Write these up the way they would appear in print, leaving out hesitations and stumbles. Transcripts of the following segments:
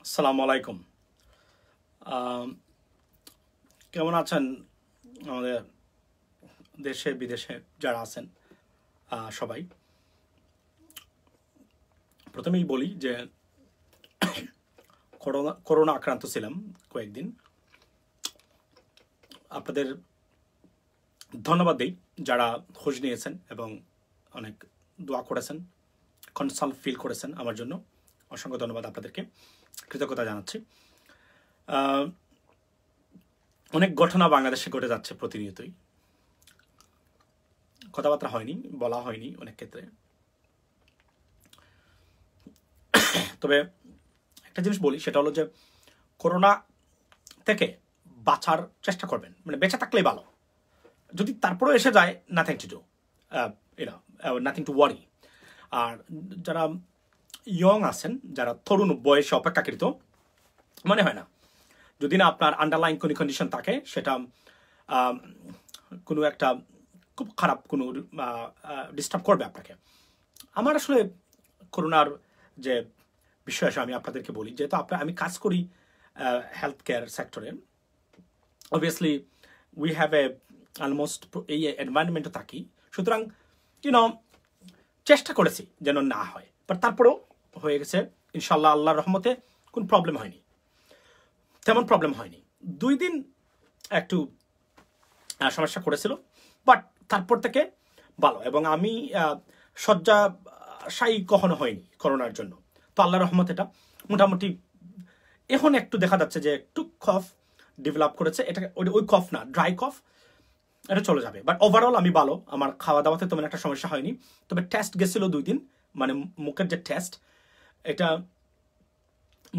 আসসালামু আলাইকুম। কেমন আছেন আমাদের দেশে বিদেশে যারা আছেন সবাই? প্রথমেই বলি যে করোনা আক্রান্ত ছিলাম কয়েকদিন। আপনাদের ধন্যবাদ দিই যারা খোঁজ নিয়েছেন এবং অনেক দোয়া করেছেন, কনসাল্ট ফিল করেছেন আমার জন্য। অসংখ্য ধন্যবাদ আপনাদেরকে, কৃতজ্ঞতা জানাচ্ছি। অনেক ঘটনা বাংলাদেশে ঘটে যাচ্ছে প্রতিনিয়তই। কথাবার্তা হয়নি, বলা হয়নি অনেক ক্ষেত্রে। তবে একটা জিনিস বলি, সেটা হলো যে করোনা থেকে বাঁচার চেষ্টা করবেন, মানে বেঁচে থাকলেই ভালো। যদি তারপরেও এসে যায়, nothing to do, nothing to worry. আর যারা ইয়ং আছেন, যারা তরুণ বয়সে অপেক্ষাকৃত, মনে হয় না যদি না আপনার আন্ডারলাইন কোনো কন্ডিশন থাকে, সেটা কোনো একটা খুব খারাপ কোনো ডিস্টার্ব করবে আপনাকে। আমার আসলে করোনার যে বিষয় আছে আমি আপনাদেরকে বলি, যেহেতু আমি কাজ করি হেলথ কেয়ার সেক্টরে, অবভিয়াসলি উই হ্যাভ অলমোস্ট এই এনভায়রনমেন্টে থাকি। সুতরাং চেষ্টা করেছি যেন না হয়, বাট তারপরেও হয়ে গেছে ইনশাল্লাহ। আল্লাহর রহমতে কোনো প্রবলেম হয়নি, তেমন প্রবলেম হয়নি। 2 দিন একটু সমস্যা করেছিল, বাট তারপর থেকে ভালো। এবং আমি শয্যাশায়ী কখনো হয়নি করোনার জন্য। তো আল্লাহর রহমত এটা মোটামুটি এখন একটু দেখা যাচ্ছে যে একটু কফ ডেভেলপ করেছে। এটা ওই কফ না, ড্রাই কফ, এটা চলে যাবে। বাট ওভারঅল আমি ভালো, আমার খাওয়া দাওয়াতে তেমন একটা সমস্যা হয়নি। তবে টেস্ট গেছিল 2 দিন, মানে মুখের যে টেস্ট, এটা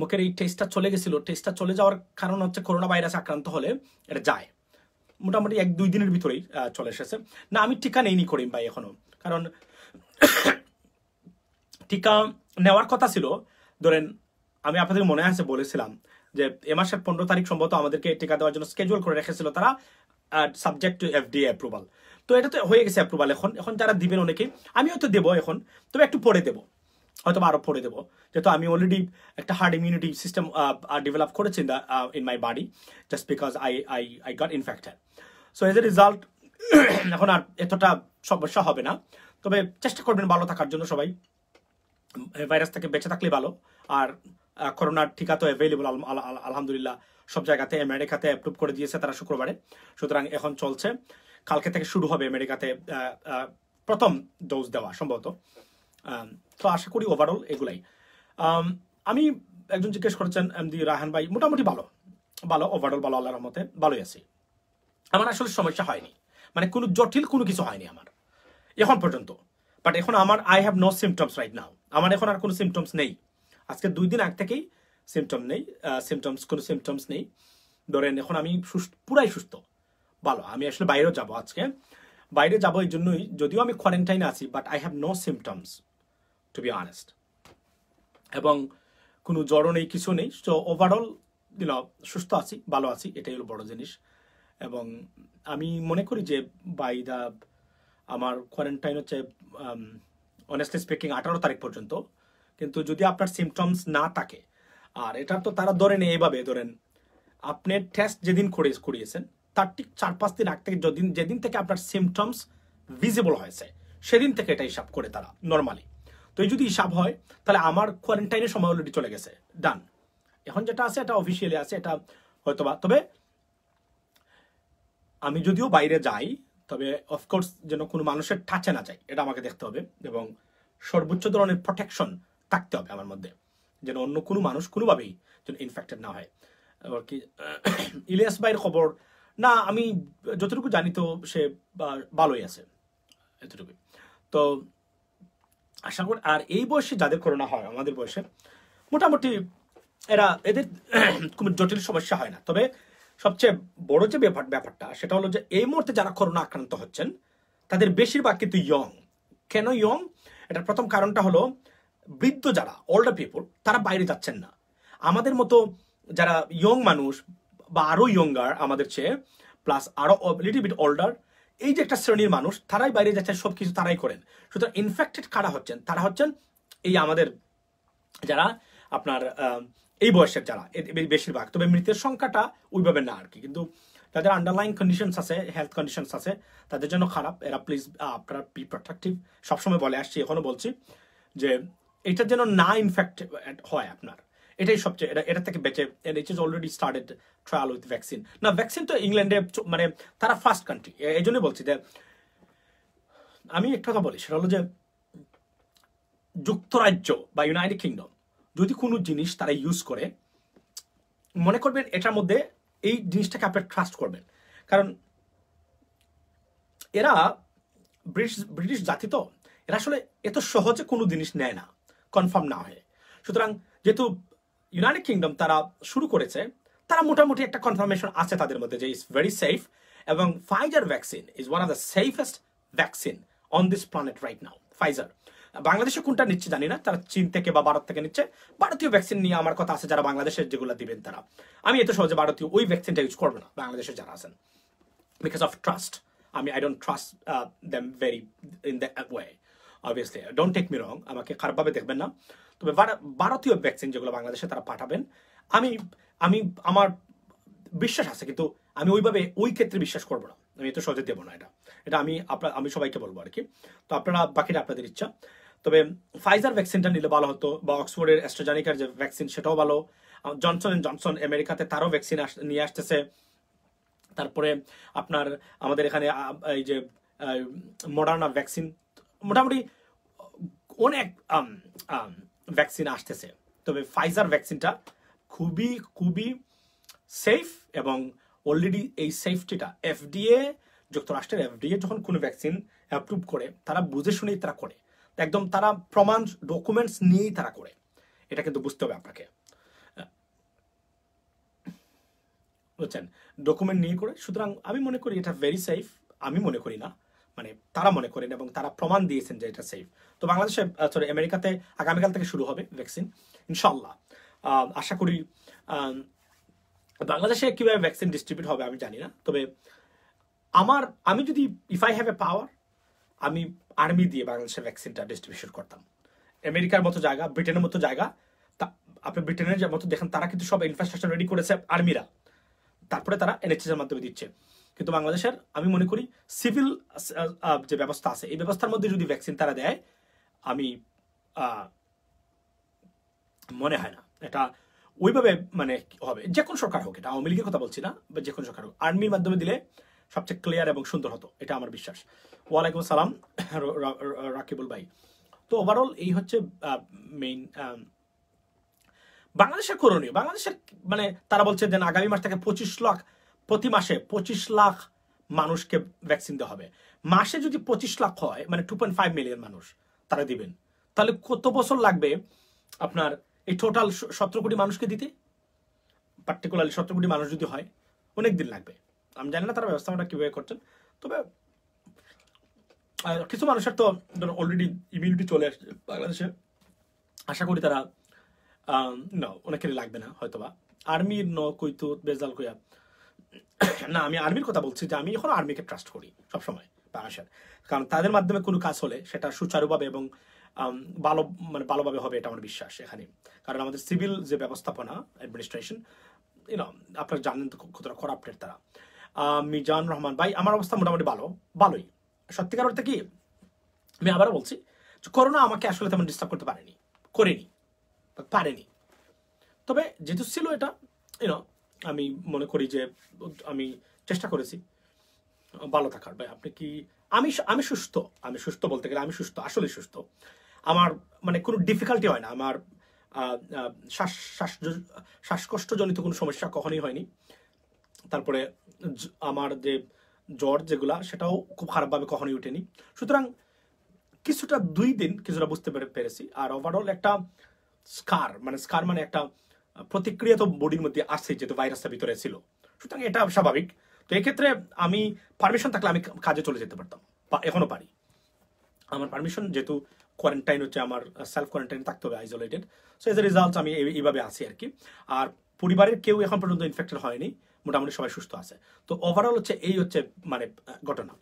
মুখের এই টেস্টটা চলে গেছিল। টেস্টটা চলে যাওয়ার কারণ হচ্ছে করোনা ভাইরাস আক্রান্ত হলে এটা যায়, মোটামুটি 1-2 দিনের ভিতরেই চলে এসেছে। না, আমি টিকা নেইনি করিম ভাই এখনো, কারণ টিকা নেওয়ার কথা ছিল। ধরেন আমি আপনাদের মনে আছে বলেছিলাম যে এ মাসের 15 তারিখ সম্ভবত আমাদেরকে টিকা দেওয়ার জন্য স্কেজুয়াল করে রেখেছিল তারা, সাবজেক্ট টু FDA অ্যাপ্রুভাল। তো এটা তো হয়ে গেছে অ্যাপ্রুভাল। এখন যারা দিবেন অনেকেই, আমি হয়তো দেবো এখন, তবে একটু পরে দেবো, হয়তো আরো পরে দেবো, যেহেতু আমি অলরেডি একটা হার্ড ইমিউনিটি সিস্টেম ডেভেলপ করেছি in my body, just because I got infected. So as a result এখন আর এতটা সমস্যা হবে না। তবে চেষ্টা করবেন ভালো থাকার জন্য সবাই, ভাইরাস থেকে বেঁচে থাকলে ভালো। আর করোনার টিকা তো অ্যাভেলেবল আলহামদুলিল্লাহ সব জায়গাতে। আমেরিকাতে অ্যাপ্রুভ করে দিয়েছে তারা শুক্রবারে, সুতরাং এখন চলছে। কালকে থেকে শুরু হবে আমেরিকাতে প্রথম ডোজ দেওয়া সম্ভবত। তো আশা করি ওভারঅল এগুলাই। আমি একজন জিজ্ঞেস করেছেন এমডি রায়হান ভাই, মোটামুটি ভালো ওভারঅল ভালো, আল্লাহর রহমতে ভালোই আছি। আমার আসলে সমস্যা হয়নি, মানে কোনো জটিল কোনো কিছু হয়নি আমার এখন পর্যন্ত। বাট এখন আমার I have no symptoms right now. আমার এখন আর কোনো সিমটমস নেই। আজকে 2 দিন আগ থেকেই কোনো সিমটমস নেই। ধরেন এখন আমি পুরাই সুস্থ, ভালো। আমি আসলে বাইরেও যাব, আজকে বাইরে যাব এই জন্যই, যদিও আমি কোয়ারেন্টাইনে আছি, but I have no symptoms to be honest. এবং কোনো জ্বরও নেই, কিছু নেই। তো ওভারঅল সুস্থ আছি, ভালো আছি, এটাই হলো বড় জিনিস। এবং আমি মনে করি যে বাই দা আমার কোয়ারেন্টাইন হচ্ছে অনেস্টলি স্পিকিং 18 তারিখ পর্যন্ত। কিন্তু যদি আপনার সিমটমস না থাকে, আর এটা তো তারা ধরেন এইভাবে, ধরেন আপনি টেস্ট যেদিন করিয়েছেন তার ঠিক 4-5 দিন আগ থেকে যেদিন থেকে আপনার সিমটমস ভিজিবল হয়েছে, সেদিন থেকে এটা হিসাব করে তারা নর্মালি। তো এই যদি হিসাব হয়, তাহলে আমার কোয়ারেন্টাইনের সময় অলরেডি চলে গেছে, ডান। এখন যেটা আছে এটা অফিসিয়ালি আছে, এটা হয়তোবা। তবে আমি যদিও বাইরে যাই, তবে অফকোর্স যেন কোনো মানুষের টাচে না যায়, এটা আমাকে দেখতে হবে। এবং সর্বোচ্চ ধরনের প্রোটেকশন থাকতে হবে আমার মধ্যে, যেন অন্য কোনো মানুষ কোনোভাবেই যেন ইনফেক্টেড না হয়। আর কি ইলিয়াস ভাইয়ের খবর না, আমি যতটুকু জানি তো সে ভালোই আছে, এতটুকুই। তো আশা করি, আর এই বয়সে যাদের করোনা হয়, আমাদের বয়সে মোটামুটি এদের কোনো জটিল সমস্যা হয় না। তবে সবচেয়ে বড় যে ব্যাপারটা সেটা হলো যে এই মুহূর্তে যারা করোনা আক্রান্ত হচ্ছেন তাদের বেশিরভাগ কিন্তু ইয়ং। কেন ইয়ং? এটার প্রথম কারণটা হলো বৃদ্ধ যারা ওল্ডার পিপল, তারা বাইরে যাচ্ছেন না। আমাদের মতো যারা ইয়ং মানুষ বা আরো ইয়ঙ্গার আমাদের চেয়ে, প্লাস আরো লিটল বিট ওল্ডার, এই যে একটা শ্রেণীর মানুষ, তারাই বাইরে যাচ্ছেন, সবকিছু তারাই করেন। সুতরাং ইনফেক্টেড কারা হচ্ছেন? তারা হচ্ছেন এই আমাদের যারা আপনার এই বয়সের যারা বেশিরভাগ, তবে মৃতের সংখ্যাটা ওইভাবে না আর কি, কিন্তু যাদের আন্ডারলাইন কন্ডিশনস আছে, হেলথ কন্ডিশনস আছে, তাদের জন্য খারাপ। এরা প্লিজ আপনারা বি প্রোটেক্টিভ, সবসময় বলে আসছি, এখনো বলছি যে এটার যেন না ইনফেক্ট হয় আপনার, এটাই সবচেয়ে এটা থেকে বেঁচে। It is already started trial with vaccine. না, ভ্যাকসিন তো ইংল্যান্ডে মানে তারা ফার্স্ট কান্ট্রি, এই জন্যই বলছি যে আমি একটা কথা বলি, সেটা হলো যে যুক্তরাজ্য বা ইউনাইটেড কিংডম যদি কোনো জিনিস তারা ইউজ করে, মনে করবেন এটার মধ্যে এই জিনিসটাকে আপনার ট্রাস্ট করবেন, কারণ এরা ব্রিটিশ জাতি তো, এরা আসলে এত সহজে কোনো জিনিস নেয় না কনফার্ম না হয়ে। সুতরাং যেহেতু ইউনাইটেড কিংডম তারা শুরু করেছে, তারা মোটামুটি একটা কনফার্মেশন আছে তাদের মধ্যে যে ইটস ভেরি সেফ, এবং Pfizer vaccine is one of the safest vaccine on this planet right now. Pfizer বাংলাদেশে কোনটা নিচ্ছে জানি না, তারা চীন থেকে বা ভারত থেকে নিচ্ছে। ভারতীয় ভ্যাকসিন নিয়ে আমার কথা আছে, যারা বাংলাদেশের যেগুলো দিবেন তারা, আমি এত সহজে ভারতীয় ওই ভ্যাকসিনটা ইউজ করবো না বাংলাদেশে যারা আছেন, because of trust. I don't trust them very in that way. Obviously, don't take me wrong, আমাকে খারাপভাবে দেখবেন না। তবে ভারতীয় ভ্যাকসিন যেগুলো বাংলাদেশে তারা পাঠাবেন, আমি আমার বিশ্বাস আছে, কিন্তু আমি ওইভাবে ওই ক্ষেত্রে বিশ্বাস করবো না, আমি এত সহজে দেবো না। এটা আমি সবাইকে বলবো আর কি। তো আপনারা বাকিটা আপনাদের ইচ্ছা। তবে ফাইজার ভ্যাকসিনটা নিলে ভালো হতো, বা অক্সফোর্ডের অ্যাস্ট্রাজেনিকার যে ভ্যাকসিন সেটাও ভালো। জনসন এন্ড জনসন আমেরিকাতে তারও ভ্যাকসিন নিয়ে আসতেছে। তারপরে আপনার আমাদের এখানে এই যে মডার্না ভ্যাকসিন, মোটামুটি অনেক ভ্যাকসিন আসতেছে। তবে ফাইজার ভ্যাকসিনটা খুবই খুবই সেফ, এবং অলরেডি এই সেফটিটা এফডিএ, যুক্তরাষ্ট্রের এফডিএ যখন কোনো ভ্যাকসিন অ্যাপ্রুভ করে, তারা বুঝে শুনেই তারা করে, একদম তারা প্রমাণ ডকুমেন্টস নিয়েই তারা করে, এটা কিন্তু বুঝতে হবে আপনাকে, বুঝছেন, ডকুমেন্ট নিয়ে করে। সুতরাং আমি মনে করি এটা ভেরি সেফ। আমি মনে করি না, মানে তারা মনে করেন, এবং তারা প্রমাণ দিয়েছেন যে এটা সেফ। তো বাংলাদেশে সরি আমেরিকাতে আগামীকাল থেকে শুরু হবে ভ্যাকসিন ইনশাল্লাহ। আশা করি বাংলাদেশে কিভাবে ভ্যাকসিন ডিস্ট্রিবিউট হবে আমি জানি না, তবে আমি যদি ইফ আই হ্যাভ এ পাওয়ার, আমি আর্মি দিয়ে বাংলাদেশের ভ্যাকসিনটা ডিস্ট্রিবিউশন করতাম। আমেরিকার মতো জায়গা, ব্রিটেনের মতো জায়গা, আপনি ব্রিটেনের মতো দেখেন, তারা কিন্তু সব ইনফ্রাস্ট্রাকচার রেডি করেছে আর্মিরা, তারপরে তারা এনএইচএস এর মাধ্যমে দিচ্ছে। কিন্তু বাংলাদেশের আমি মনে করি সিভিল যে ব্যবস্থা আছে, এই ব্যবস্থার মধ্যে যদি ভ্যাকসিন তারা দেয়, আমি মনে হয় না এটা ওইভাবে মানে হবে। যে কোনো সরকার হোক, এটা আওয়ামী লীগের কথা বলছি না, বা যে কোনো সরকার হোক, আর্মির মাধ্যমে দিলে সবচেয়ে ক্লিয়ার এবং সুন্দর হতো, এটা আমার বিশ্বাস। ওয়ালাইকুম আসসালাম রাকিবুল ভাই। তো ওভারঅল এই হচ্ছে মেইন বাংলাদেশের করণীয়। বাংলাদেশের মানে তারা বলছে যে আগামী মাস থেকে 25 লাখ, প্রতি মাসে 25 লাখ মানুষকে ভ্যাকসিন দেওয়া হবে। মাসে যদি 25 লাখ হয়, মানে 2.5 মিলিয়ন মানুষ তারা দিবেন, তাহলে কত বছর লাগবে আপনার এই টোটাল 17 কোটি মানুষকে দিতে? পার্টিকুলারলি 17 কোটি মানুষ যদি হয়, অনেক দিন লাগবে। আমি জানি না তারা ব্যবস্থাপনা কিভাবে করছেন, তবে কিছু মানুষের তো অলরেডি ইমিউনিটি চলে আসছে বাংলাদেশে, আশা করি তারা না, অনেকেরই লাগবে না হয়তোবা। আর্মির কইতো বেজাল কইয়া না, আমি আর্মির কথা বলছি যে আমি এখন আর্মিকে ট্রাস্ট করি সবসময় বাংলাদেশের, কারণ তাদের মাধ্যমে কোনো কাজ হলে সেটা সুচারুভাবে এবং ভালোভাবে হবে, এটা আমার বিশ্বাস এখানে। কারণ আমাদের সিভিল যে ব্যবস্থাপনা অ্যাডমিনিস্ট্রেশন, আপনারা জানেন তো কতটা করাপ্টেড তারা। মিজান রহমান ভাই, আমার অবস্থা মোটামুটি ভালোই। সত্যিকার অর্থে কি, আমি আবারও বলছি, করোনা আমাকে আসলে তেমন ডিস্টার্ব করতে পারেনি। তবে যেহেতু ছিল এটা, আমি মনে করি যে আমি চেষ্টা করেছি ভালো থাকার। ভাই আপনি কি, আমি সুস্থ বলতে গেলে আমি সুস্থ, আসলে সুস্থ। আমার মানে কোনো ডিফিকাল্টি হয় না, আমার শ্বাসকষ্টজনিত কোনো সমস্যা কখনোই হয়নি। তারপরে আমার যে জ্বর যেগুলা, সেটাও খুব খারাপভাবে কখনোই উঠেনি। সুতরাং কিছুটা 2 দিন কিছুটা বুঝতে পেরেছি। আর ওভারঅল একটা স্কার মানে একটা প্রতিক্রিয়া তো বডির মধ্যে আসছে, যেহেতু ভাইরাসটা ভিতরে ছিল, সুতরাং এটা স্বাভাবিক। তো এক্ষেত্রে আমি পারমিশন থাকলে আমি কাজে চলে যেতে পারতাম, বা এখনো পারি। আমার পারমিশন, যেহেতু কোয়ারেন্টাইন হচ্ছে, আমার সেলফ কোয়ারেন্টাইন থাকতে হবে, isolated. So as a result আমি এইভাবে আছি আর কি। আর পরিবারের কেউ এখন পর্যন্ত ইনফেক্টেড হয়নি, মোটামুটি সবাই সুস্থ আছে। তো ওভারঅল হচ্ছে এই হচ্ছে মানে ঘটনা।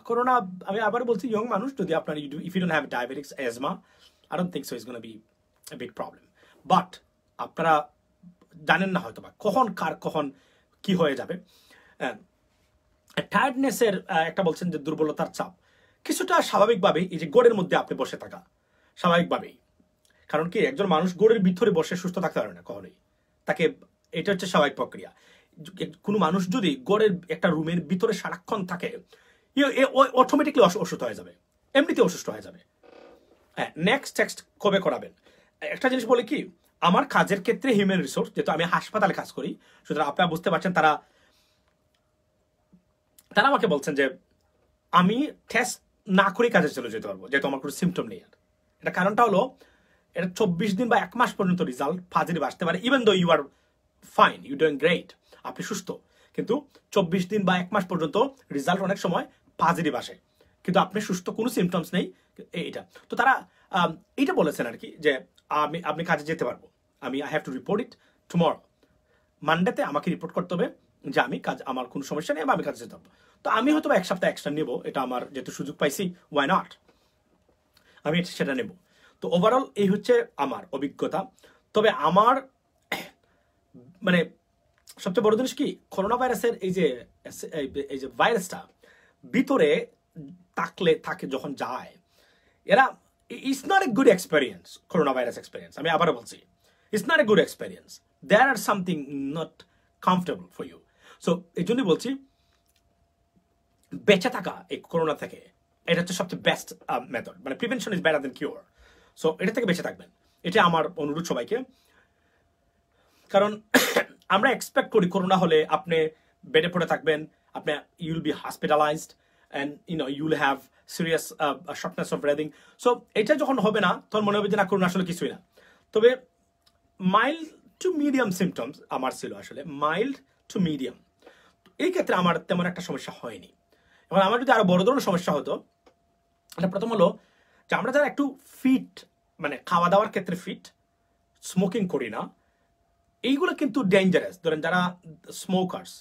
করোনা, আমি আবার বলছি, ইয়ং মানুষ যদি আপনার if you don't have diabetics, asthma, I don't think so it's gonna be a big problem. But আপনারা জানেন না হয়তো বা কখন কখন কি হয়ে যাবে। টায়ার্ডনেসের একটা বলছেন যে দুর্বলতার চাপ, কিছুটা স্বাভাবিকভাবেই এই যে গড়ের মধ্যে আপনি বসে থাকা স্বাভাবিকভাবেই, কারণ কি একজন মানুষ গড়ের ভিতরে বসে সুস্থ থাকতে পারে না কখনোই, তাকে এটা হচ্ছে স্বাভাবিক প্রক্রিয়া। কোনো মানুষ যদি গড়ের একটা রুমের ভিতরে সারাক্ষণ থাকে অটোমেটিকলি অসুস্থ হয়ে যাবে, এমনিতে অসুস্থ হয়ে যাবে। হ্যাঁ, নেক্সট টেক্সট কবে করাবেন? একটা জিনিস বলে কি, আমার কাজের ক্ষেত্রে হিউম্যান রিসোর্স, যেহেতু আমি হাসপাতালে কাজ করি, সুতরাং আপনারা বুঝতে পারছেন তারা আমাকে বলছেন যে আমি টেস্ট না করে কাজে চলে যেতে পারবো, যেহেতু আমার কোনো সিমটম নেই। এটা কারণটা হলো এটা 24 দিন বা 1 মাস পর্যন্ত রেজাল্ট পজিটিভ আসতে পারে, even though you are fine, you doing great, আপনি সুস্থ, কিন্তু 24 দিন বা 1 মাস পর্যন্ত রেজাল্ট অনেক সময় পজিটিভ আসে, কিন্তু আপনি সুস্থ, কোনো সিমটমস নেই এইটা। তো তারা এইটা বলেছেন আর কি যে আপনি কাজে যেতে পারবো, I have to report it tomorrow, মানডেতে আমাকে রিপোর্ট করতে হবে যে আমার কোনো সমস্যা নেই বা আমি কাজে যেতে পারবো। তো আমি হয়তো 1 সপ্তাহ এক্সট্রা নেব, এটা আমার যেহেতু সুযোগ পাইছি, ওয়াই নট, আমি সেটা নেব। তো ওভারঅল এই হচ্ছে আমার অভিজ্ঞতা। তবে আমার মানে সবচেয়ে বড় জিনিস কি, করোনা ভাইরাসের এই যে ভাইরাসটা ভিতরে থাকে যখন যায়, এরা it's not a good experience, corona virus experience, আমি আবারও বলছি, it's not a good experience, there are something not comfortable for you. So এই জন্যই বলছি বেঁচে থাকা এই করোনা থেকে, এটা হচ্ছে সবচেয়ে বেস্ট মেথড, মানে prevention is better then cure. So এটা থেকে বেঁচে থাকবেন, এটা আমার অনুরোধ সবাইকে। কারণ আমরা এক্সপেক্ট করি করোনা হলে আপনি বেডে পড়ে থাকবেন, আপনি you'll be hospitalised and you'll have serious shortness of breathing. So এটা যখন হবে না, তখন মনে হবে যে না, করোনা আসলে কিছুই না। তবে মাইল্ড টু মিডিয়াম সিমটমস আমার ছিল, আসলে মাইল্ড টু মিডিয়াম, এই ক্ষেত্রে আমার তেমন একটা সমস্যা হয়নি। এবং আমার যদি আরো বড় ধরনের সমস্যা হতো, এটা প্রথম হলো যে আমরা যারা একটু ফিট, মানে খাওয়া দাওয়ার ক্ষেত্রে ফিট, স্মোকিং করি না, এইগুলো কিন্তু ডেঞ্জারাস। ধরেন যারা স্মোকার্স,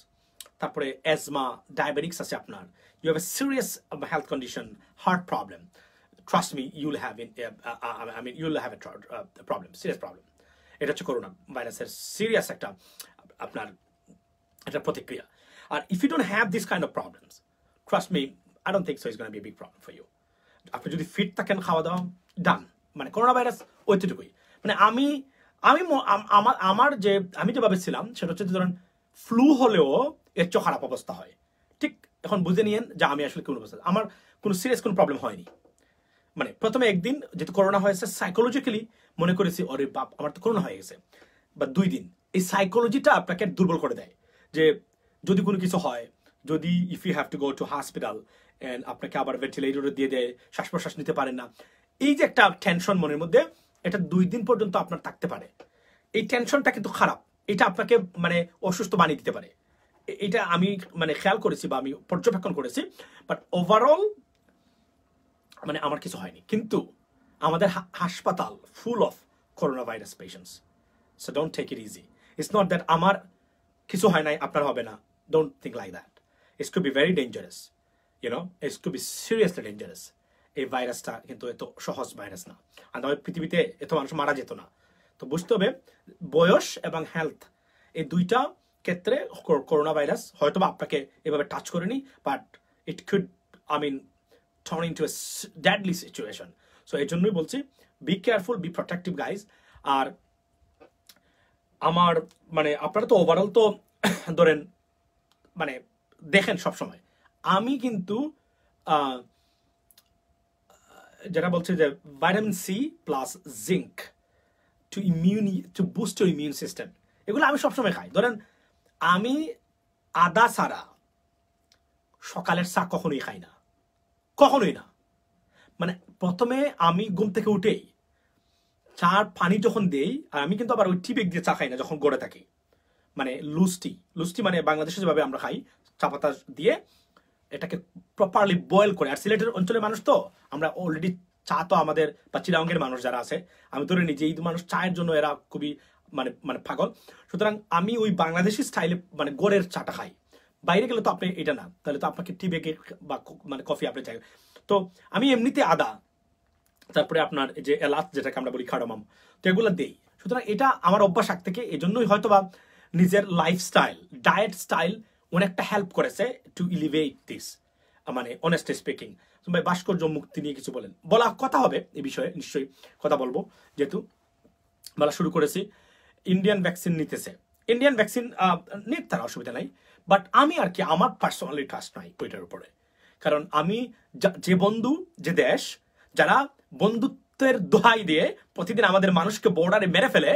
তারপরে অ্যাজমা, ডায়াবেটিক্স আছে আপনার, you have a serious health condition, heart problem, trust me, you'll have you'll have a problem, serious problem. এটা হচ্ছে করোনা ভাইরাসের সিরিয়াস একটা আপনার একটা প্রতিক্রিয়া। আর if you don't have this kind of problems, trust me, I don't think so it's gonna be a big problem for you. আপনি যদি ফিট থাকেন, খাওয়া দাওয়া ডান, মানে করোনা ভাইরাস ওইটুকুই। মানে আমি যেভাবে ছিলাম সেটা হচ্ছে, ধরেন ফ্লু হলেও এর চেয়ে খারাপ অবস্থা হয়, ঠিক এখন বুঝে নিয়েন যে আমি আসলে কোন অবস্থা, আমার কোনো সিরিয়াস কোনো প্রবলেম হয়নি। মানে প্রথমে একদিন যেহেতু করোনা হয়েছে, সাইকোলজিক্যালি মনে করেছি অরে বাপ, আমার তো করোনা হয়ে গেছে, বা 2 দিন, এই সাইকোলজিটা আপনাকে দুর্বল করে দেয়, যে যদি কোনো কিছু হয়, যদি if you have to go to hospital and আপনাকে আবার ভেন্টিলেটরে দিয়ে দেয়, শ্বাস প্রশ্বাস নিতে পারেন না, এই যে একটা টেনশন মনের মধ্যে, এটা 2 দিন পর্যন্ত আপনার থাকতে পারে। এই টেনশনটা কিন্তু খারাপ, এটা আপনাকে মানে অসুস্থ বানিয়ে দিতে পারে। এটা আমি মানে খেয়াল করেছি বা আমি পর্যবেক্ষণ করেছি, বাট ওভারঅল মানে আমার কিছু হয়নি। কিন্তু আমাদের হাসপাতাল full of corona virus patients, so don't take it easy. It's not that আমার কিছু হয় নাই আপনার হবে না, don't think like that. It's could be very dangerous, it's could be seriously dangerous. এই ভাইরাসটা কিন্তু এত সহজ ভাইরাস না, আর নয় পৃথিবীতে এত মানুষ মারা যেত না। তো বুঝতে হবে বয়স এবং হেলথ, এই দুইটা ক্ষেত্রে করোনা ভাইরাস হয়তো বা আপনাকে এভাবে টাচ করেনি, but it could turn into a deadly situation. So এই জন্যই বলছি, be careful, be protective guys. আর আমার মানে আপনারা তো ওভারঅল তো ধরেন মানে দেখেন সবসময়, আমি কিন্তু যেটা বলছে যে vitamin C plus zinc to boost your immune system, এগুলো আমি সবসময় খাই। ধরেন আমি আদা ছাড়া সকালের চা কখনোই খাই না, কখনোই না। মানে প্রথমে আমি ঘুম থেকে উঠেই চার পানি যখন দেই, আর আমি কিন্তু আবার ওই টি ব্যাগ দিয়ে চা খাই না যখন গড়ে থাকি, মানে লুস্টি মানে বাংলাদেশে যেভাবে আমরা খাই, চা পাতা দিয়ে এটাকে প্রপারলি বয়েল করে। আর সিলেটের অঞ্চলের মানুষ তো আমরা অলরেডি চা তো আমাদের, বা চিরাঙ্গের মানুষ যারা আছে, আমি ধরে নিই যে এই মানুষ চায়ের জন্য এরা খুবই মানে পাগল। সুতরাং আমি ওই বাংলাদেশি স্টাইলে মানে গড়ের চাটা খাই। বাইরে গেলে তো আপনি এটা না, তাহলে তো আপনাকে টি ব্যাগে বা মানে কফি আপনি চাই। তো আমি এমনিতে আদা, তারপরে আপনার যে এলাচ যেটাকে আমরা বলি কার্ডামাম, তো এগুলো দেই। সুতরাং এটা আমার অভ্যাস আগ থেকে, এই জন্যই হয়তো বা নিজের লাইফস্টাইল, ডায়েট স্টাইল অনেকটা হেল্প করেছে টু এলিভেট দিস, মানে অনেস্টলি স্পিকিং। ভাই ভাস্কর্য মুক্তি নিয়ে কিছু বলেন, বলা কথা হবে এই বিষয়ে, নিশ্চয়ই কথা বলবো, যেহেতু বলা শুরু করেছি। ইন্ডিয়ান ভ্যাকসিন নিতেছে, ইন্ডিয়ান ভ্যাকসিন নিতে তার অসুবিধা নাই, বাট আমি আর কি আমার পার্সোনালি ট্রাস্ট নাই ওইটার উপরে। কারণ আমি যে বন্ধু, যে দেশ যারা বন্ধুত্বের দোহাই দিয়ে প্রতিদিন আমাদের মানুষকে বর্ডারে মেরে ফেলে,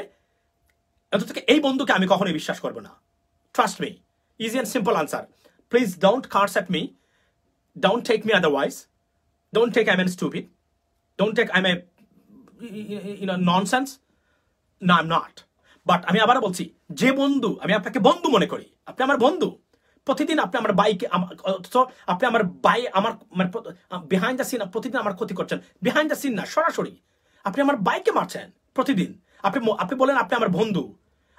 অন্তত এই বন্ধুকে আমি কখনোই বিশ্বাস করবো না। Trust me, easy and simple answer. Please don't curse at me, don't take me otherwise, don't take I'm stupid, don't take I'm a nonsense. No, I'm not. But আমি আবার বলছি, যে বন্ধু, আমি আপনাকে বন্ধু মনে করি, আপনি আমার বন্ধু, প্রতিদিন আপনি আমার বাইকে, আপনি আমার আমার বিহাইন্ড দ্য সিন প্রতিদিন আমার ক্ষতি করছেন, বিহাইন্ড দ্য সিন না, সরাসরি আপনি আমার বাইকে মারছেন প্রতিদিন, আপনি বলেন আপনি আমার বন্ধু,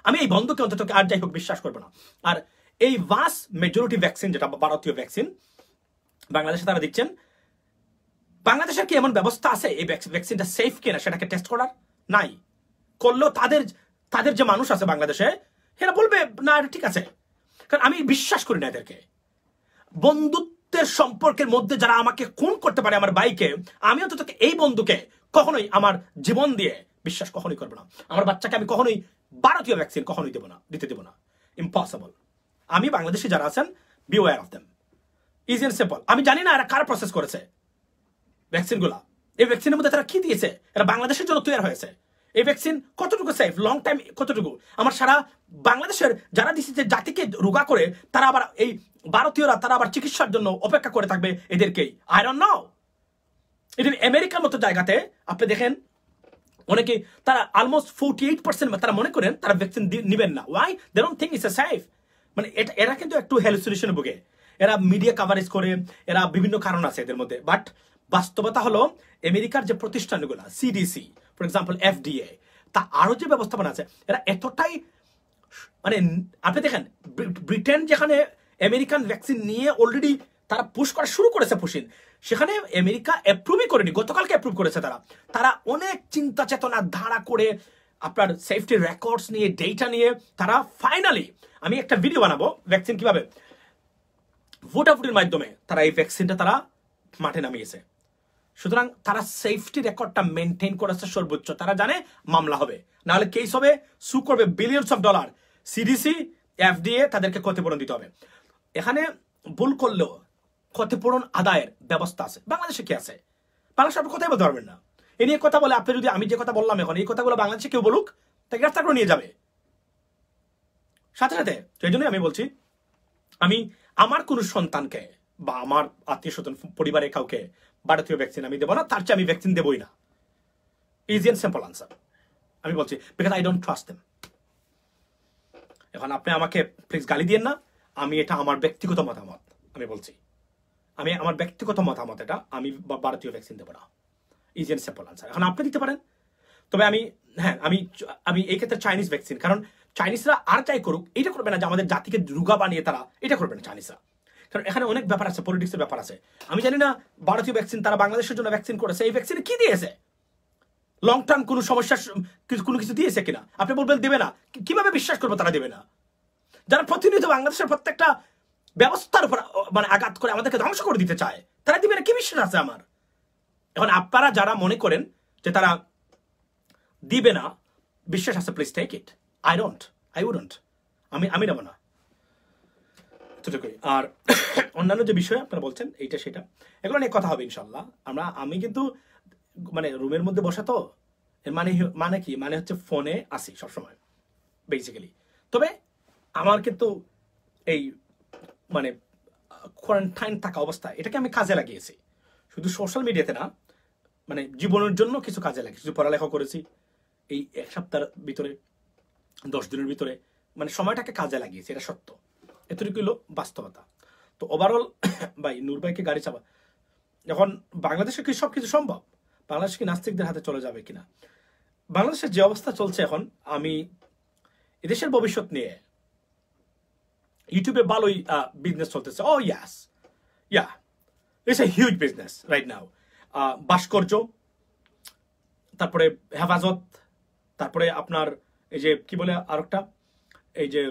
আমি এই বন্ধুকে অন্তত আর যাই হোক বিশ্বাস করবো না। আর এই ভাস্ট মেজরিটি ভ্যাকসিন, যেটা ভারতীয় ভ্যাকসিন বাংলাদেশে তারা দিচ্ছেন, বাংলাদেশের কি এমন ব্যবস্থা আছে এই ভ্যাকসিনটা সেফ কিনা সেটাকে টেস্ট করার? নাই। করলেও তাদের যে মানুষ আছে বাংলাদেশে, এরা বলবে না এটা ঠিক আছে। কারণ আমি বিশ্বাস করি না এদেরকে। বন্ধুত্বের সম্পর্কের মধ্যে যারা আমাকে খুন করতে পারে আমার ভাইকে, আমি অন্তত এই বন্ধুকে কখনোই আমার জীবন দিয়ে বিশ্বাস কখনোই করবো না। আমার বাচ্চাকে আমি কখনোই ভারতীয় ভ্যাকসিন কখনোই দিতে দেবো না, ইম্পসিবল। আমি বাংলাদেশে যারা আছেন, be aware of them, easy and simple. আমি জানি না এরা কারা প্রসেস করেছে ভ্যাকসিনগুলা, এই ভ্যাকসিনের মধ্যে তারা কি দিয়েছে, এরা বাংলাদেশের জন্য তৈরি হয়েছে। এই ভ্যাকসিন কতটুকু সেফ, লং টাইম কতটুকু, আমার সারা বাংলাদেশের যারা দিচ্ছে যে জাতিকে রোগা করে, তারা আবার এই ভারতীয়রা তারা আবার চিকিৎসার জন্য অপেক্ষা করে থাকবে এদেরকেই। I don't know. এটা আমেরিকার মতো জায়গাতে আপনি দেখেন অনেকে, তারা অলমোস্ট 48% তারা মনে করেন তারা ভ্যাকসিন নিবেন না। Why? They don't think it's a safe. মানে এরা কিন্তু একটু হ্যালুসিনেশনে ভোগে, এরা মিডিয়া কাভারেজ করে, এরা বিভিন্ন কারণ আছে এদের মধ্যে। বাট বাস্তবতা হলো আমেরিকার যে প্রতিষ্ঠানগুলো, সিডিসি ফর এক্সাম্পল, FDA, তা আরো যে ব্যবস্থাপনা আছে, এরা এতটাই, মানে আপনি দেখেন ব্রিটেন যেখানে আমেরিকান ভ্যাকসিন নিয়ে অলরেডি তারা পুশ করা শুরু করেছে, পুশিন, সেখানে আমেরিকা অ্যাপ্রুভই করেনি, গতকালকে অ্যাপ্রুভ করেছে তারা অনেক চিন্তা চেতনা ধারা করে, আপনার সেফটি রেকর্ডস নিয়ে, ডেটা নিয়ে, তারা ফাইনালি, আমি একটা ভিডিও বানাবো ভ্যাকসিন কিভাবে ভোটাভুটির মাধ্যমে তারা এই ভ্যাকসিনটা তারা মাঠে নামিয়েছে। সুতরাং তারা সেফটি রেকর্ডটা মেনটেন করেছে সর্বোচ্চ। তারা জানে মামলা হবে, নাহলে কেস হবে, সু করবে billions of dollar. CDC, FDA তাদেরকে ক্ষতিপূরণ দিতে হবে। এখানে ভুল করলেও ক্ষতিপূরণ আদায়ের ব্যবস্থা আছে। বাংলাদেশে কি আছে? বাংলাদেশে আপনি কথাই বলতে পারবেন না। এ নিয়ে কথা বলে, আপনি যদি আমি যে কথা বললাম এখন, এই কথাগুলো বাংলাদেশে কেউ বলুক, তাকে গ্রেফতার করে নিয়ে যাবে সাথে সাথে। এই জন্যই আমি বলছি, আমি আমার কোনো সন্তানকে বা আমার আত্মীয় স্বজন পরিবারের কাউকে ভারতীয় ভ্যাকসিন আমি দেবো না, তার চেয়ে আমি ভ্যাকসিন দেবই না। ইজি অ্যান্ড সিম্পল আনসার আমি বলছি, because I don't trust them. এখন আপনি আমাকে প্লিজ গালি দিয়েন না, আমি এটা আমার ব্যক্তিগত মতামত, আমি বলছি, আমি আমার ব্যক্তিগত মতামত এটা, আমি ভারতীয় ভ্যাকসিন দেবো না। Easy and simple answer. এখন আপনি দিতে পারেন, তবে আমি এই ক্ষেত্রে চাইনিজ ভ্যাকসিন, কারণ চাইনিজরা আর যাই করুক, এটা করবে না যে আমাদের জাতিকে রোগা বানিয়ে তারা এটা করবে না চাইনিজরা। কারণ এখানে অনেক ব্যাপার আছে, পলিটিক্সের ব্যাপার আছে। আমি জানি না ভারতীয় ভ্যাকসিন তারা বাংলাদেশের জন্য ভ্যাকসিন করেছে, এই ভ্যাকসিনে কি দিয়েছে, লং টার্ম কোনো সমস্যা কোনো কিছু দিয়েছে কিনা। আপনি বলবেন দেবে না, কিভাবে বিশ্বাস করবো তারা দেবে না? যারা প্রতিনিয়ত বাংলাদেশের প্রত্যেকটা ব্যবস্থার উপর মানে আঘাত করে আমাদেরকে ধ্বংস করে দিতে চায়, তারা দিবে না, কি বিশ্বাস আছে আমার? এখন আপনারা যারা মনে করেন যে তারা দিবে না, বিশ্বাস আছে, please take it. I wouldn't, আমি নেব না, এতটুকুই। আর অন্যান্য যে বিষয় আপনারা বলছেন এইটা সেটা, এগুলো নিয়ে কথা হবে ইনশাল্লাহ। আমি কিন্তু মানে রুমের মধ্যে বসা, তো এর মানে কি, মানে হচ্ছে ফোনে আসি সবসময় বেসিক্যালি। তবে আমার কিন্তু এই মানে কোয়ারেন্টাইন থাকা অবস্থায় এটাকে আমি কাজে লাগিয়েছি, শুধু সোশ্যাল মিডিয়াতে না, মানে জীবনের জন্য কিছু কাজে লাগিয়েছি। কিছু পড়ালেখা করেছি এই এক সপ্তাহের ভিতরে, 10 দিনের ভিতরে, মানে সময়টাকে কাজে লাগিয়েছি, এটা সত্য, এতটুকু হলো বাস্তবতা। তো ওভারঅল ভাই, নূর ভাইকে গাড়ি চাপা, এখন বাংলাদেশে কি সবকিছু সম্ভব? বাংলাদেশ কি নাস্তিকদের হাতে চলে যাবে কিনা? বাংলাদেশের যে অবস্থা চলছে এখন, আমি এদেশের ভবিষ্যৎ নিয়ে ইউটিউবে ভালোই বিজনেস চলতেছে। Oh yes, it's a huge business right now. ভাস্কর্য, তারপরে হেফাজত, তারপরে আপনার এই যে কি বলে আরেকটা এই যে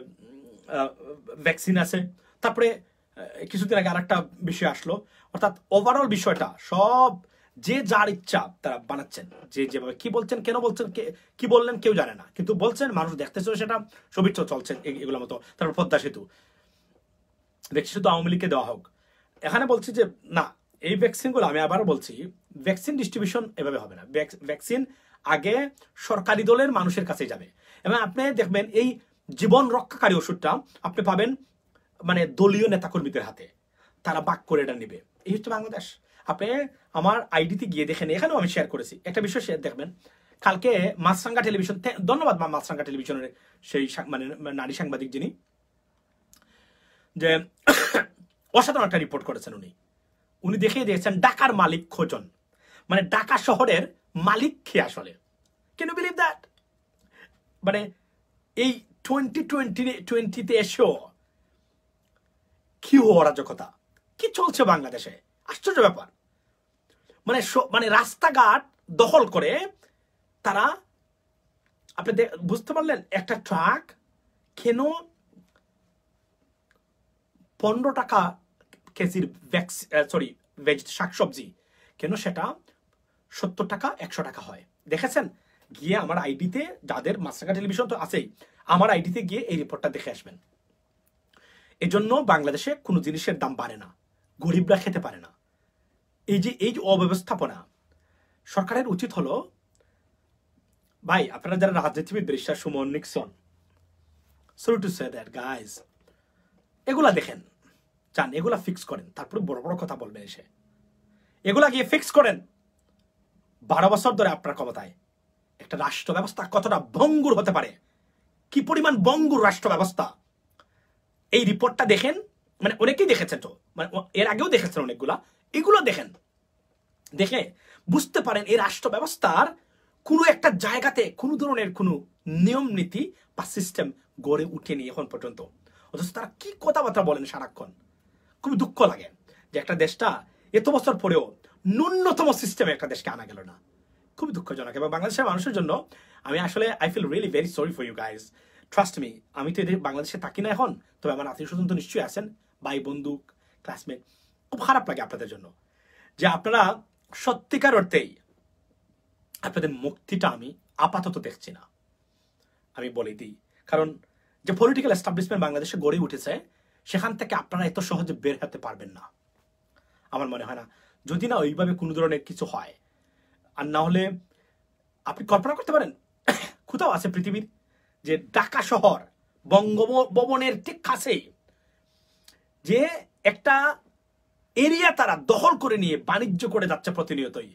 ভ্যাকসিন আছে, তারপরে কিছুদিন আগে আরেকটা বিষয় আসলো, অর্থাৎ ওভারঅল বিষয়টা সব যে যার ইচ্ছা তারা বানাচ্ছেন, যে যেভাবে কি বলছেন, কেন বলছেন, কি বললেন কেউ জানে না, কিন্তু বলছেন, মানুষ দেখতেছে, সেটা সবিচ্ছ চলছে এগুলোর মতো। তারপর পদ্মা সেতু, ভ্যাকসিন শুধু আওয়ামী লীগকে দেওয়া হোক। এখানে বলছি যে না, এই ভ্যাকসিনগুলো আমি আবার বলছি, ভ্যাকসিন ডিস্ট্রিবিউশন এভাবে হবে না। ভ্যাকসিন আগে সরকারি দলের মানুষের কাছে যাবে, এবং আপনি দেখবেন এই জীবন রক্ষাকারী ওষুধটা আপনি পাবেন মানে দলীয় নেতাকর্মীদের হাতে, তারা বাক করে এটা নিবে। এই হচ্ছে বাংলাদেশ। আপনি আমার আইডিতে গিয়ে দেখেন, এখানেও আমি শেয়ার করেছি একটা বিষয়, শেয়ার দেখবেন কালকে মাছরাঙ্গা টেলিভিশন, ধন্যবাদ মাছরাঙ্গা টেলিভিশনের সেই মানে নারী সাংবাদিক যিনি, যে অসাধারণ একটা রিপোর্ট করেছেন উনি দেখিয়ে দিয়েছেন ঢাকার মালিক খোঁজন, মানে ঢাকা শহরের মালিক কে আসলে। Can you believe that? মানে এই 2020-তে এসেও কি অরাজকতা, কি চলছে বাংলাদেশে, আশ্চর্য ব্যাপার। মানে রাস্তাঘাট দখল করে তারা, আপনি বুঝতে পারলেন একটা ট্রাক কেন 15 টাকা কেজির শাকসবজি কেন সেটা 70 টাকা 100 টাকা হয়। দেখেছেন? গিয়ে আমার আইডিতে, যাদের মাছরাঙ্গা টেলিভিশন তো আছেই, আমার আইডিতে গিয়ে এই রিপোর্টটা দেখে আসবেন। এজন্য বাংলাদেশে কোনো জিনিসের দাম বাড়ে না, গরিবরা খেতে পারে না। এই যে অব্যবস্থাপনা, সরকারের উচিত হলো, ভাই আপনারা যারা রাজনীতিবিদ, barrister Suman, Nixon, sorry to say that guys, এগুলা দেখেন, চান এগুলা ফিক্স করেন, তারপরে বড় বড় কথা বলবেন এসে। এগুলা গিয়ে ফিক্স করেন। 12 বছর ধরে আপনার ক্ষমতায়, একটা রাষ্ট্র ব্যবস্থা কতটা ভঙ্গুর হতে পারে, কি পরিমাণ ভঙ্গুর রাষ্ট্র ব্যবস্থা, এই রিপোর্টটা দেখেন। মানে অনেকেই দেখেছেন, তো মানে এর আগেও দেখেছেন অনেকগুলা, এগুলো দেখেন, দেখে বুঝতে পারেন এই রাষ্ট্র ব্যবস্থার কোনো একটা জায়গাতে কোনো ধরনের কোনো নিয়ম নীতি বা সিস্টেম গড়ে উঠেনি এখন পর্যন্ত। অথচ তারা কি কথাবার্তা বলেন সারাক্ষণ। খুবই দুঃখ লাগে যে একটা দেশটা এত বছর পরেও ন্যূনতম সিস্টেমে একটা দেশকে আনা গেল না। খুবই দুঃখজনক। এবং বাংলাদেশের মানুষের জন্য আমি আসলে I feel really very sorry for you guys, trust me. আমি তো বাংলাদেশে থাকি না এখন, তবে আমার আত্মীয় স্বজন তো নিশ্চয়ই আছেন, ভাই বন্ধু ক্লাসমেট। খুব খারাপ লাগে আপনাদের জন্য যে আপনারা সত্যিকার অর্থেই আপনাদের মুক্তিটা আমি আপাতত দেখছি না, আমি বলে দিই। কারণ যে পলিটিক্যাল এস্টাবলিশমেন্ট বাংলাদেশে গড়ে উঠেছে, সেখান থেকে আপনারা এত সহজে বের হতে পারবেন না আমার মনে হয় না, যদি না ওইভাবে কোনো ধরনের কিছু হয়। আর না হলে আপনি কল্পনা করতে পারেন কোথাও আছে পৃথিবীর যে ঢাকা শহর বঙ্গভবনের ঠিক কাছেই যে একটা এরিয়া তারা দখল করে নিয়ে বাণিজ্য করে যাচ্ছে প্রতিনিয়তই।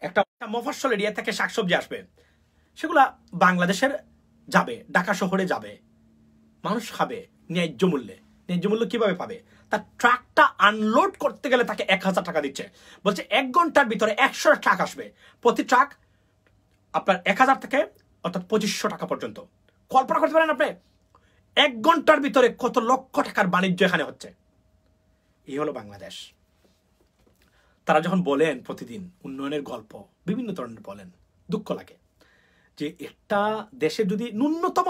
একটা মফস্বল এরিয়া থেকে শাকসবজি আসবে, সেগুলা বাংলাদেশের যাবে, ঢাকা শহরে যাবে, মানুষ খাবে ন্যায্য মূল্যে। ন্যায্য মূল্য কিভাবে পাবে? তার ট্রাকটা আনলোড করতে গেলে তাকে 1000 টাকা দিচ্ছে, বলছে 1 ঘন্টার ভিতরে 100 ট্রাক আসবে, প্রতি ট্রাক আপনার 1000 থেকে অর্থাৎ 2500 টাকা পর্যন্ত। কল্পনা করতে পারেন আপনি 1 ঘন্টার ভিতরে কত লক্ষ টাকার বাণিজ্য এখানে হচ্ছে। এই হলো বাংলাদেশ। তারা যখন বলেন প্রতিদিন উন্নয়নের গল্প বিভিন্ন ধরনের বলেন, দুঃখ লাগে যে একটা দেশে যদি ন্যূনতম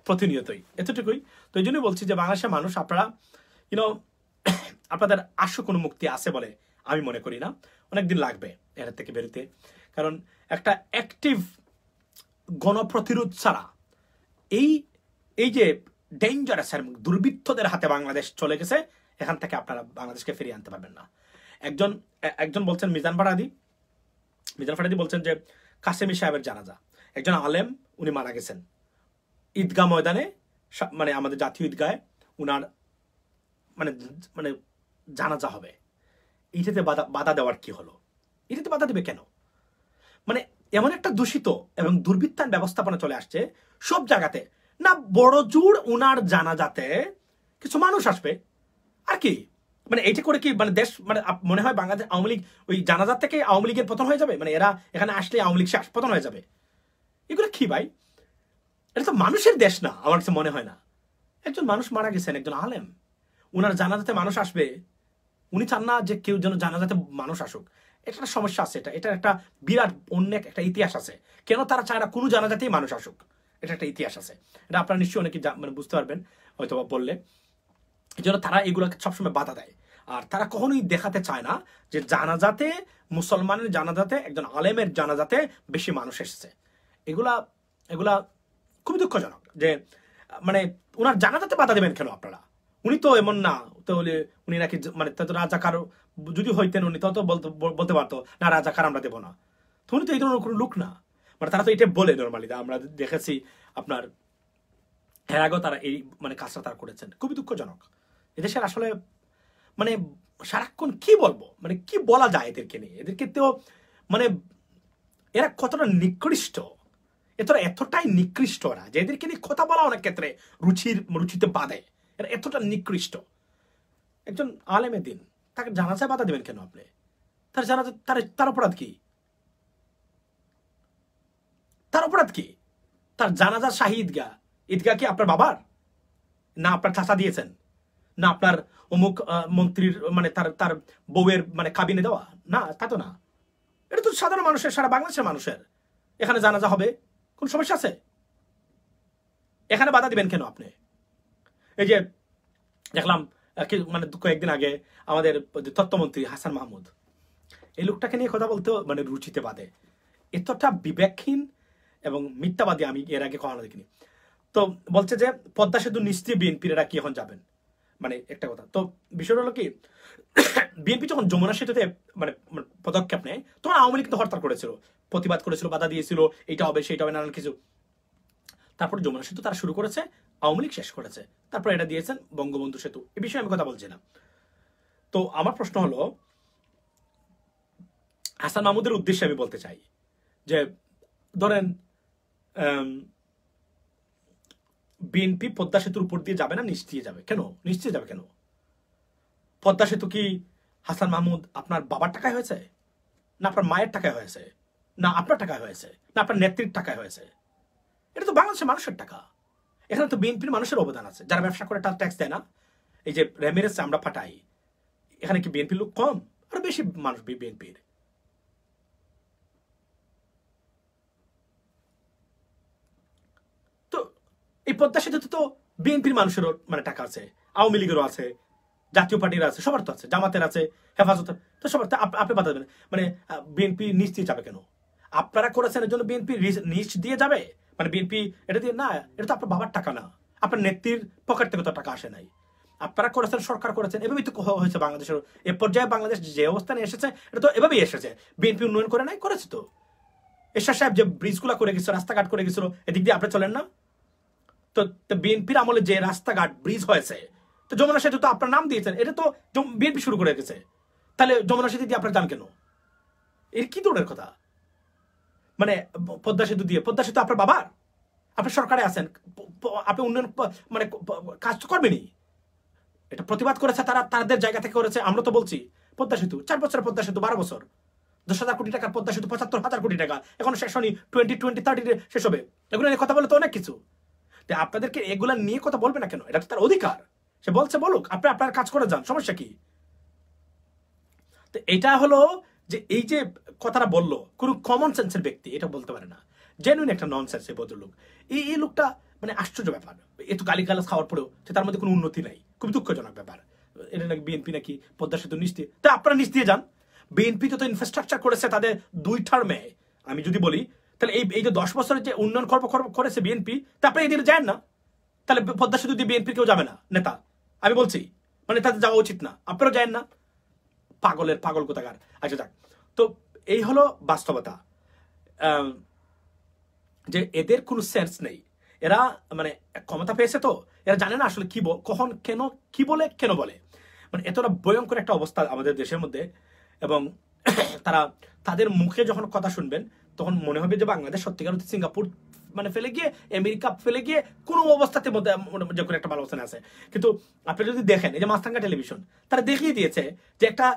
প্রতিনিয়তই এতটুকুই। তো এই জন্যই বলছি যে বাংলাদেশের মানুষ, আপনারা আপনাদের আশু কোনো মুক্তি আছে বলে আমি মনে করি না। অনেকদিন লাগবে এর থেকে বেরোতে, কারণ একটা অ্যাক্টিভ গণপ্রতিরোধ ছাড়া এই যে ডেঞ্জারাস এবং দুর্বৃত্তদের হাতে বাংলাদেশ চলে গেছে, এখান থেকে আপনারা বাংলাদেশকে ফিরিয়ে আনতে পারবেন না। একজন বলছেন মিজান ফারাদি বলছেন যে কাসেমি সাহেবের জানাজা, একজন আলেম উনি মারা গেছেন ঈদগাহ ময়দানে, মানে আমাদের জাতীয় ঈদগাহে উনার মানে মানে জানাজা হবে। এটাতে বাধা দেওয়ার কি হলো? এটাতে বাধা দেবে কেন? মানে এমন একটা দূষিত এবং দুর্বৃত্তায়ন ব্যবস্থাপনা চলে আসছে সব জায়গাতে। না বড় জোর উনার জানাজাতে কিছু মানুষ আসবে, আর কি মানে এইটা করে কি মানে দেশ মানে মনে হয় বাংলাদেশ আওয়ামী লীগ ওই জানাজার থেকে আওয়ামী লীগের পতন হয়ে যাবে? মানে এরা এখানে আসলে আওয়ামী লীগ পতন হয়ে যাবে? এগুলো কি ভাই? এটা তো মানুষের দেশ না, আমার কাছে মনে হয় না। একজন মানুষ মারা গেছেন, একজন আলেম, উনার জানাজাতে মানুষ আসবে, উনি চান না যে কেউ যেন জানাজাতে মানুষ আসুক। এটা একটা সমস্যা আছে, এটার একটা বিরাট অন্য একটা ইতিহাস আছে। কেন তারা চায় না কোনো জানাজাতেই মানুষ আসুক, এটা একটা ইতিহাস আছে। এটা আপনারা নিশ্চয়ই অনেকে মানে বুঝতে পারবেন হয়তো বললে। এই জন্য তারা এগুলোকে সবসময় বাধা দেয়। আর তারা কখনোই দেখাতে চায় না যে জানাজাতে, মুসলমানের জানাজাতে, একজন আলেমের জানাজাতে বেশি মানুষ এসেছে। এগুলা এগুলা খুবই দুঃখজনক যে মানে ওনার জানাজাতে বাধা দেবেন কেন আপনারা? উনি তো এমন না, তাহলে উনি নাকি মানে রাজাকার যদি হইতেন উনি তত বলতে পারতো না রাজাকার আমরা দেবো না। তো উনি তো এই ধরনের কোনো লোক না। মানে তারা তো এটা বলে নর্মালি, আমরা দেখেছি আপনার এর আগেও তারা এই মানে কাজটা তারা করেছেন। খুবই দুঃখজনক। এদেশের আসলে মানে সারাক্ষণ কি বলবো, মানে কি বলা যায় এদেরকে নিয়ে? এদেরকে তো মানে এরা কতটা নিকৃষ্ট, এতটাই নিকৃষ্ট ওরা যে এদেরকে নিয়ে কথা বলা অনেক ক্ষেত্রে রুচিতে বাধে। এরা এতটা নিকৃষ্ট। একজন আলেমের দিন, তাকে জানাজায় বাধা দেবেন কেন আপনি? তার জানাজা তার অপরাধ কি? তার অপরাধ কি? তার জানাজা শাহী ঈদগাহ কি আপনার বাবার, না আপনার চাচা দিয়েছেন, না আপনার অমুক মন্ত্রীর মানে তার বউয়ের মানে কাবিনে দেওয়া? না, তা তো না। এটা তো সাধারণ মানুষের, সারা বাংলাদেশের মানুষের। এখানে জানাজা হবে, কোন সমস্যা আছে? এখানে বাধা দিবেন কেন আপনি? এই যে দেখলাম মানে কয়েকদিন আগে আমাদের তথ্যমন্ত্রী হাসান মাহমুদ, এই লোকটাকে নিয়ে কথা বলতেও মানে রুচিতে বাধে। এতটা বিবেকহীন এবং মিথ্যাবাদী আমি এর আগে কখনো দেখিনি। তো বলছে যে পদ্মা সেতু নিশ্চয়ই বিএনপির এরা কি এখন যাবেন, মানে একটা কথা। তো বিষয়টা হলো কি, বিএনপি যখন যমুনা সেতুতে মানে পদক্ষেপ নেয় তখন আওয়ামী লীগ কিন্তু হরতাল করেছিল, প্রতিবাদ করেছিল, বাধা দিয়েছিল, এইটা হবে সেইটা হবে, নানান কিছু। তারপর যমুনা সেতু তারা শুরু করেছে, আওয়ামী লীগ শেষ করেছে, তারপর এটা দিয়েছেন বঙ্গবন্ধু সেতু। এই বিষয়ে আমি কথা বলছি না। তো আমার প্রশ্ন হলো, হাসান মাহমুদের উদ্দেশ্যে আমি বলতে চাই যে ধরেন বিএনপি পদ্মা সেতুর উপর দিয়ে যাবে না, নিচ দিয়ে যাবে কেন? নিশ্চয়ই যাবে কেন? পদ্মা সেতু কি হাসান মাহমুদ আপনার বাবার টাকায় হয়েছে, না আপনার মায়ের টাকায় হয়েছে, না আপনার টাকায় হয়েছে, না আপনার নেত্রীর টাকায় হয়েছে? এটা তো বাংলাদেশের মানুষের টাকা। এখানে তো বিএনপির মানুষের অবদান আছে, যারা ব্যবসা করে তার ট্যাক্স দেয় না। এই যে রেমিরেন্স আমরা ফাটাই, এখানে কি বিএনপির লোক কম? আরো বেশি মানুষ বিএনপির। তো এই পদ্মা সেতুতে তো বিএনপির মানুষেরও মানে টাকা আছে, আওয়ামী লীগেরও আছে, জাতীয় পার্টির আছে, সবার তো আছে, জামাতের আছে, হেফাজতের। তো সবার আপনি বাধা দেবেন মানে বিএনপি নিচ দিয়ে যাবে কেন? আপনারা করেছেন এর জন্য বিএনপি নিচ দিয়ে যাবে? মানে বিএনপি এটা দিয়ে না, এটা তো আপনার বাবার টাকা না, আপনার নেত্রীর পকেট থেকে তো টাকা আসে নাই। আপনারা করেছেন, সরকার করেছেন, এভাবেই তো হয়েছে বাংলাদেশের। এ পর্যায়ে বাংলাদেশ যে অবস্থানে এসেছে এটা তো এভাবেই এসেছে। বিএনপি উন্নয়ন করে নাই, করেছে তো। এরশাদ সাহেব যে ব্রিজগুলো করে গেছিল, রাস্তাঘাট করে গেছিল, এদিক দিয়ে আপনি চলেন না? তো বিএনপির আমলে যে রাস্তাঘাট ব্রিজ হয়েছে, তো যমুনা সেতু তো আপনার নাম দিয়েছেন, এটা তো বিএনপি শুরু করে গেছে। তাহলে যমুনা সেতু দিয়ে আপনার যান কেন? এর কি দূরের কথা? মানে পদ্মা সেতু দিয়ে, পদ্মা সেতু আপনার বাবার, আপনি সরকারে আছেন, আপনি উন্নয়ন মানে কাজ তো করবেনই। এটা প্রতিবাদ করেছে তারা, তাদের জায়গা থেকে করেছে। আমরা তো বলছি পদ্মা সেতু 4 বছরের পদ্মা সেতু, 12 বছর, 10,000 কোটি টাকার পদ্মা সেতু, 75,000 কোটি টাকা, এখন শেষ হয়নি, 2030 শেষ হবে। এগুলো নিয়ে কথা বলে তো অনেক কিছু। আপনাদেরকে এগুলা নিয়ে কথা বলবে না কেন? এটা তো তার অধিকার, সে বলছে বলুক, আপনি আপনার কাজ করে যান, সমস্যা কি? তো এটা হলো যে এই যে কথাটা বললো, কোনো কমন সেন্সের ব্যক্তি এটা বলতে পারে না। জেনুইন একটা নন সেন্স এই ভদ্রলোক। এই লোকটা মানে আশ্চর্য ব্যাপার, এত গালিগালাজ খাওয়ার পরেও যে তার মধ্যে কোনো উন্নতি নাই, খুব দুঃখজনক ব্যাপার। এটা নাকি বিএনপি নাকি পদ্মা সেতু নিচ দিয়ে, তা আপনারা নিচ দিয়ে যান। বিএনপি তো ইনফ্রাস্ট্রাকচার করেছে তাদের 2 টার্মে। আমি যদি বলি তাহলে এই যে 10 বছরের যে উন্নয়ন করেছে বিএনপি, তা আপনি এদিকে যান না? তাহলে পদ্মা সেতু দিয়ে বিএনপি কেউ যাবে না নেতা? আমি বলছি মানে তাদের যাওয়া উচিত না, আপনারা যায় না? পাগল কোথাকার। আচ্ছা যাক, তো এই হলো বাস্তবতা যে এদের কোনো সেন্স নেই। এরা মানে ক্ষমতা পেয়েছে তো এরা জানে না আসলে কি কখন কেন কি বলে কেন বলে। মানে এতটা ভয়ঙ্কর একটা অবস্থা আমাদের দেশের মধ্যে। এবং তাদের মুখে যখন কথা শুনবেন তখন মনে হবে যে বাংলাদেশ সত্যিকার অর্থে সিঙ্গাপুর মানে ফেলে গিয়ে, আমেরিকা ফেলে গিয়ে কোনো অবস্থাতে মধ্যে যে কোনো একটা ভালো অবস্থানে আছে। কিন্তু আপনি যদি দেখেন এই যে মাছরাঙা টেলিভিশন, তারা দেখিয়ে দিয়েছে যে একটা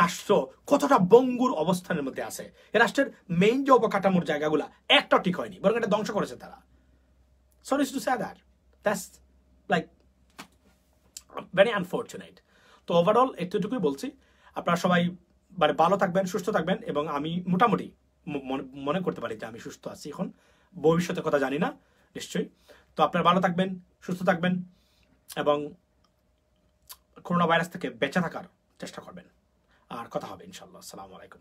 রাষ্ট্র কতটা বঙ্গুর অবস্থানের মধ্যে আছে। এই রাষ্ট্রের মেইন যে অবকাঠামোর জায়গাগুলা একটা ঠিক হয়নি, বরং এটা ধ্বংস করেছে তারা। Sorry to say that, that's like very unfortunate. তো ওভারঅল এতটুকুই বলছি, আপনারা সবাই মানে ভালো থাকবেন, সুস্থ থাকবেন, এবং আমি মোটামুটি মনে করতে পারি যে আমি সুস্থ আছি এখন, ভবিষ্যতের কথা জানি না নিশ্চয়ই। তো আপনারা ভালো থাকবেন, সুস্থ থাকবেন, এবং করোনা ভাইরাস থেকে বেঁচে থাকার চেষ্টা করবেন। আর কথা হবে ইনশাআল্লাহ। আসসালামু আলাইকুম।